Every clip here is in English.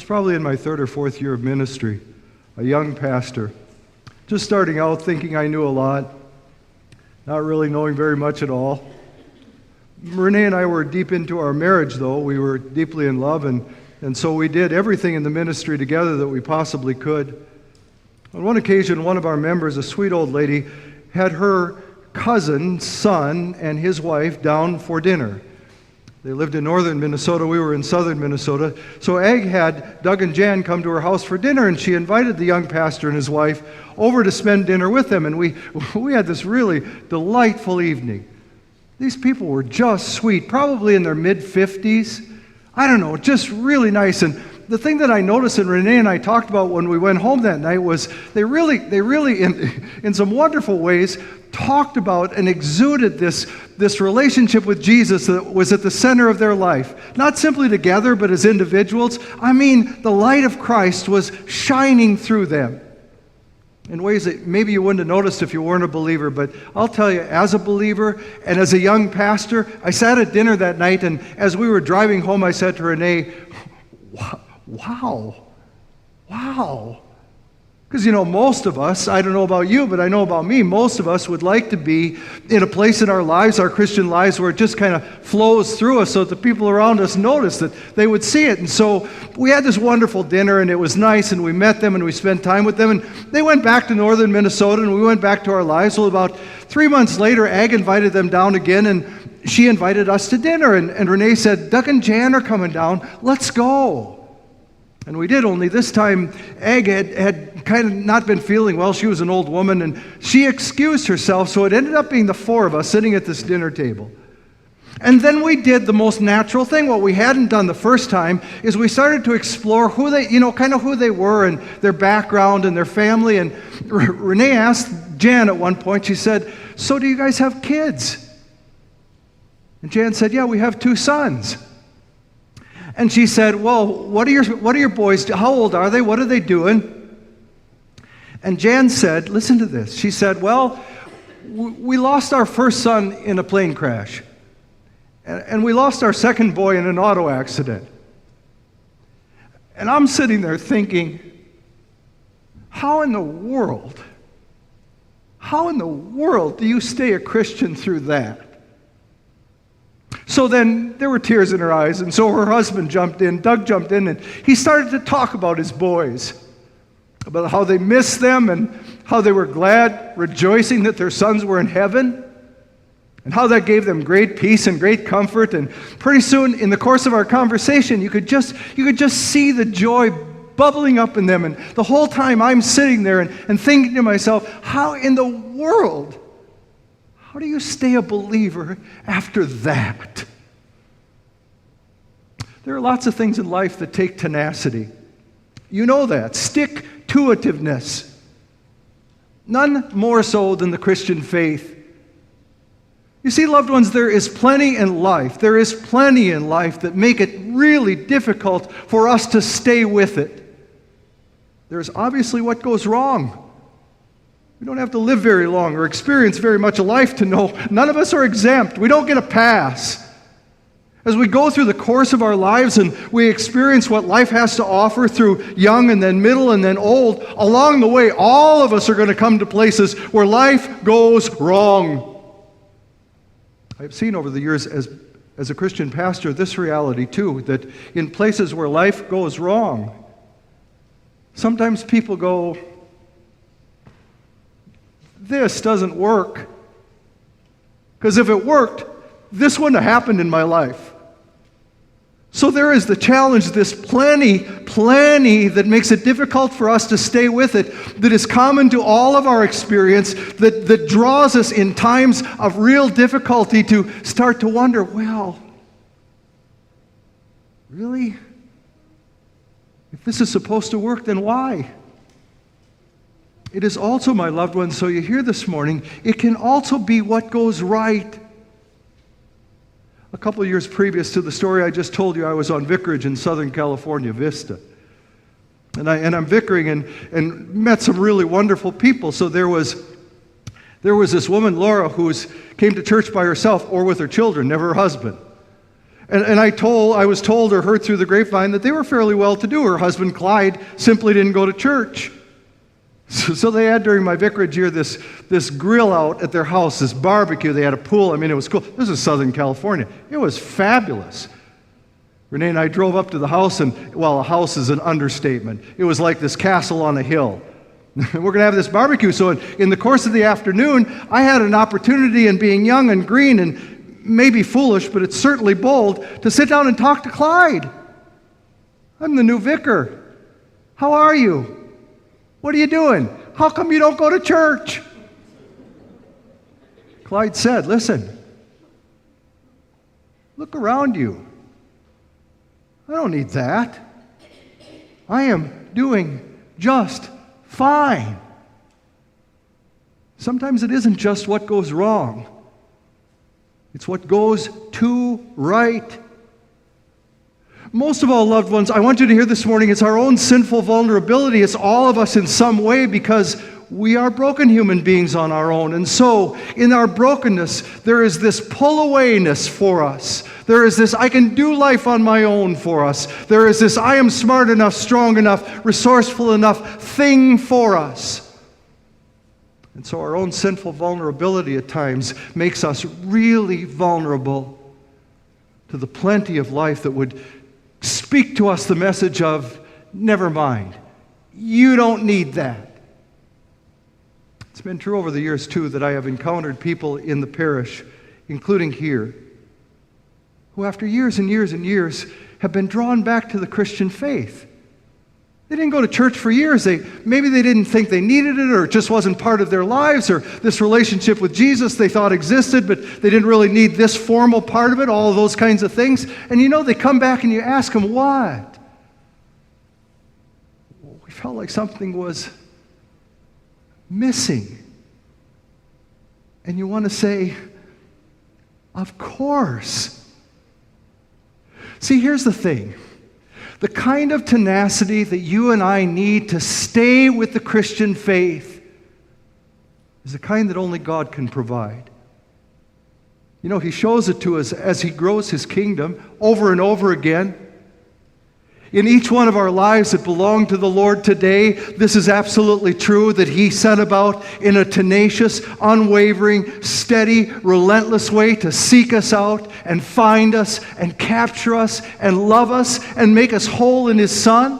was probably in my third or fourth year of ministry, a young pastor, just starting out thinking I knew a lot, not really knowing very much at all. Renee and I were deep into our marriage, though. We were deeply in love, and so we did everything in the ministry together that we possibly could. On one occasion, one of our members, a sweet old lady, had her cousin's son and his wife down for dinner. They lived in northern Minnesota. We were in southern Minnesota. So Ag had Doug and Jan come to her house for dinner, and she invited the young pastor and his wife over to spend dinner with them. And we had this really delightful evening. These people were just sweet, probably in their mid-50s. I don't know, just really nice. And the thing that I noticed, and Renee and I talked about when we went home that night, was they really in some wonderful ways, talked about and exuded this relationship with Jesus that was at the center of their life. Not simply together, but as individuals. I mean, the light of Christ was shining through them in ways that maybe you wouldn't have noticed if you weren't a believer. But I'll tell you, as a believer and as a young pastor, I sat at dinner that night, and as we were driving home, I said to Renee, wow. Because, most of us, I don't know about you, but I know about me, most of us would like to be in a place in our lives, our Christian lives, where it just kind of flows through us so that the people around us notice, that they would see it. And so we had this wonderful dinner, and it was nice, and we met them, and we spent time with them, and they went back to northern Minnesota, and we went back to our lives. Well, about 3 months later, Ag invited them down again, and she invited us to dinner, and Renee said, Doug and Jan are coming down, let's go. And we did, only this time Ag had kind of not been feeling well. She was an old woman, and she excused herself, so it ended up being the four of us sitting at this dinner table. And then we did the most natural thing. What we hadn't done the first time is we started to explore who they, kind of who they were and their background and their family. And Renee asked Jan at one point, she said, so do you guys have kids? And Jan said, yeah, we have 2 sons. And she said, well, what are your boys, how old are they? What are they doing? And Jan said, listen to this. She said, well, we lost our first son in a plane crash. And we lost our second boy in an auto accident. And I'm sitting there thinking, how in the world do you stay a Christian through that? So then there were tears in her eyes, and so her husband jumped in, Doug jumped in, and he started to talk about his boys, about how they missed them and how they were glad, rejoicing that their sons were in heaven, and how that gave them great peace and great comfort. And pretty soon, in the course of our conversation, you could just see the joy bubbling up in them. And the whole time I'm sitting there and thinking to myself, how in the world, how do you stay a believer after that? There are lots of things in life that take tenacity. You know that. Stick-to-itiveness. None more so than the Christian faith. You see, loved ones, there is plenty in life. There is plenty in life that make it really difficult for us to stay with it. There's obviously what goes wrong. We don't have to live very long or experience very much of life to know none of us are exempt. We don't get a pass. As we go through the course of our lives and we experience what life has to offer through young and then middle and then old, along the way, all of us are going to come to places where life goes wrong. I've seen over the years as a Christian pastor this reality too, that in places where life goes wrong, sometimes people go, this doesn't work. Because if it worked, this wouldn't have happened in my life. So there is the challenge, this plenty that makes it difficult for us to stay with it, that is common to all of our experience, that draws us in times of real difficulty to start to wonder, well, really? If this is supposed to work, then why? It is also, my loved ones, so you hear this morning, it can also be what goes right. A couple of years previous to the story I just told you, I was on vicarage in Southern California, Vista. And I'm vicaring and met some really wonderful people. So there was this woman, Laura, who came to church by herself or with her children, never her husband. And I was told or heard through the grapevine that they were fairly well-to-do. Her husband, Clyde, simply didn't go to church. So they had, during my vicarage year, this grill out at their house, this barbecue. They had a pool. I mean, it was cool. This is Southern California. It was fabulous. Renee and I drove up to the house, and, well, a house is an understatement. It was like this castle on a hill. We're going to have this barbecue. So in the course of the afternoon, I had an opportunity, in being young and green and maybe foolish, but it's certainly bold, to sit down and talk to Clyde. I'm the new vicar. How are you? What are you doing? How come you don't go to church? Clyde said, listen, look around you. I don't need that. I am doing just fine. Sometimes it isn't just what goes wrong. It's what goes too right. Most of all, loved ones, I want you to hear this morning, it's our own sinful vulnerability. It's all of us in some way, because we are broken human beings on our own. And so, in our brokenness, there is this pull-awayness for us. There is this, I can do life on my own for us. There is this, I am smart enough, strong enough, resourceful enough thing for us. And so our own sinful vulnerability at times makes us really vulnerable to the plenty of life that would speak to us the message of, never mind, you don't need that. It's been true over the years, too, that I have encountered people in the parish, including here, who after years and years and years have been drawn back to the Christian faith. They didn't go to church for years. Maybe they didn't think they needed it, or it just wasn't part of their lives, or this relationship with Jesus they thought existed, but they didn't really need this formal part of it, all of those kinds of things. And they come back and you ask them, what? We felt like something was missing. And you want to say, of course. See, here's the thing. The kind of tenacity that you and I need to stay with the Christian faith is the kind that only God can provide. He shows it to us as He grows His kingdom over and over again. In each one of our lives that belong to the Lord today, this is absolutely true, that He set about in a tenacious, unwavering, steady, relentless way to seek us out and find us and capture us and love us and make us whole in His Son,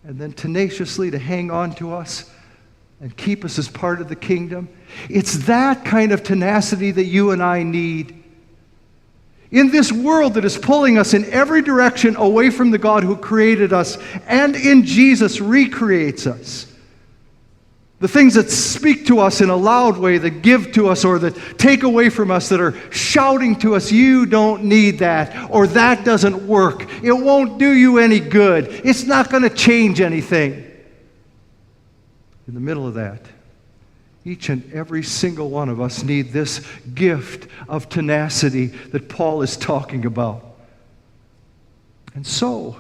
and then tenaciously to hang on to us and keep us as part of the kingdom. It's that kind of tenacity that you and I need. In this world that is pulling us in every direction away from the God who created us, and in Jesus recreates us. The things that speak to us in a loud way, that give to us or that take away from us, that are shouting to us, you don't need that, or that doesn't work. It won't do you any good. It's not going to change anything. In the middle of that, each and every single one of us need this gift of tenacity that Paul is talking about. And so,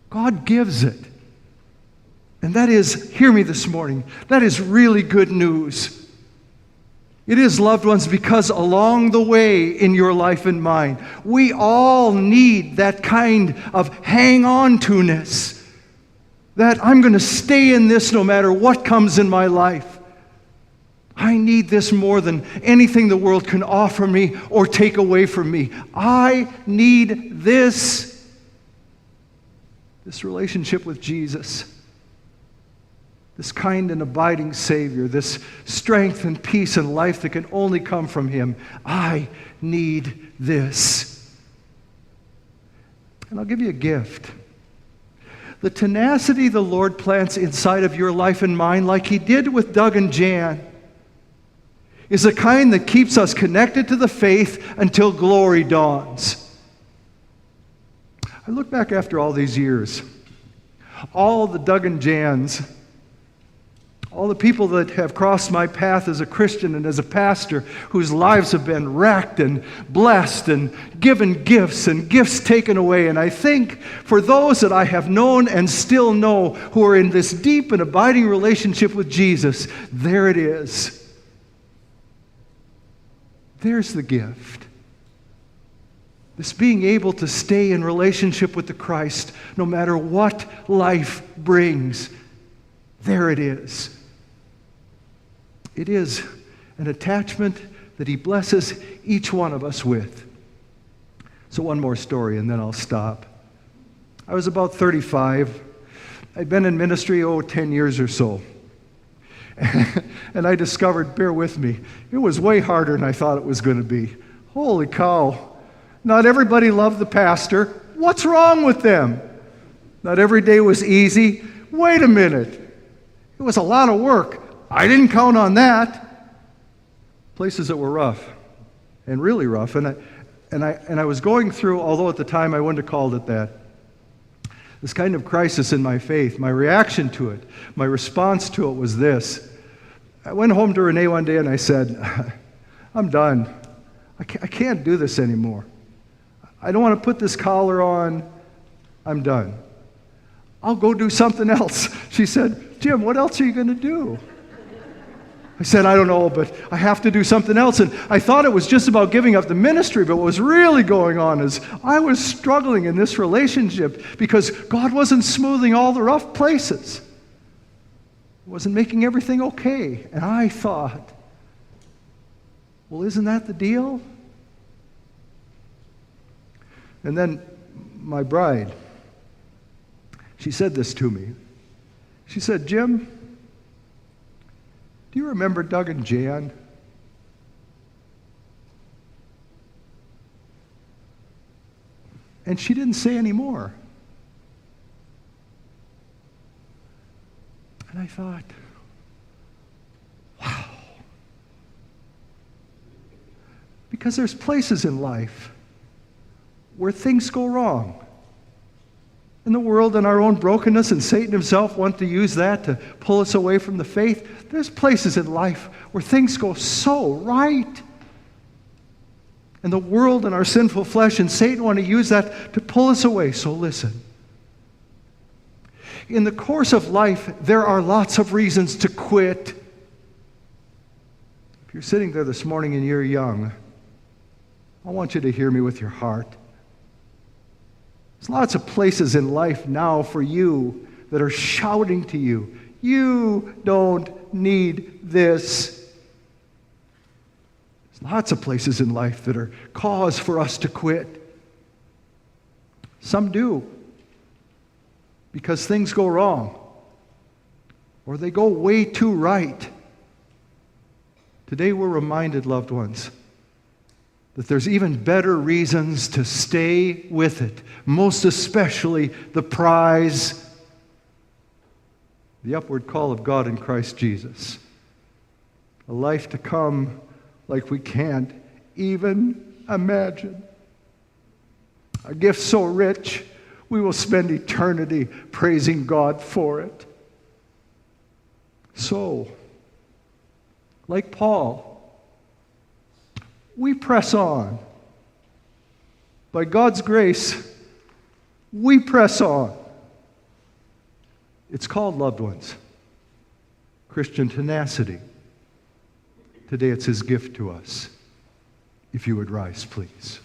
God gives it. And that is, hear me this morning, that is really good news. It is, loved ones, because along the way in your life and mine, we all need that kind of hang-on-to-ness. That I'm going to stay in this no matter what comes in my life. I need this more than anything the world can offer me or take away from me. I need this. This relationship with Jesus. This kind and abiding Savior. This strength and peace and life that can only come from Him. I need this. And I'll give you a gift. The tenacity the Lord plants inside of your life and mine, like He did with Doug and Jan, is the kind that keeps us connected to the faith until glory dawns. I look back after all these years, all the Doug and Jans, all the people that have crossed my path as a Christian and as a pastor, whose lives have been wrecked and blessed and given gifts and gifts taken away. And I think for those that I have known and still know who are in this deep and abiding relationship with Jesus, there it is. There's the gift. This being able to stay in relationship with the Christ no matter what life brings. There it is. It is an attachment that He blesses each one of us with. So one more story and then I'll stop. I was about 35. I'd been in ministry, 10 years or so. And I discovered, bear with me, it was way harder than I thought it was going to be. Holy cow. Not everybody loved the pastor. What's wrong with them? Not every day was easy. Wait a minute. It was a lot of work. I didn't count on that. Places that were rough, and really rough. And I was going through, although at the time I wouldn't have called it that, this kind of crisis in my faith. My reaction to it, my response to it was this. I went home to Renee one day and I said, I'm done. I can't do this anymore. I don't want to put this collar on. I'm done. I'll go do something else. She said, Jim, what else are you going to do? I said, I don't know, but I have to do something else. And I thought it was just about giving up the ministry, but what was really going on is I was struggling in this relationship because God wasn't smoothing all the rough places. He wasn't making everything okay. And I thought, well, isn't that the deal? And then my bride, she said this to me. She said, Jim, do you remember Doug and Jan? And she didn't say any more. And I thought, wow. Because there's places in life where things go wrong. And the world and our own brokenness and Satan himself want to use that to pull us away from the faith. There's places in life where things go so right. And the world and our sinful flesh and Satan want to use that to pull us away. So listen. In the course of life, there are lots of reasons to quit. If you're sitting there this morning and you're young, I want you to hear me with your heart. There's lots of places in life now for you that are shouting to you, you don't need this. There's lots of places in life that are cause for us to quit. Some do, because things go wrong, or they go way too right. Today we're reminded, loved ones, that there's even better reasons to stay with it, most especially the prize, the upward call of God in Christ Jesus. A life to come like we can't even imagine. A gift so rich, we will spend eternity praising God for it. So, like Paul, we press on. By God's grace, we press on. It's called, loved ones, Christian tenacity. Today it's His gift to us. If you would rise, please.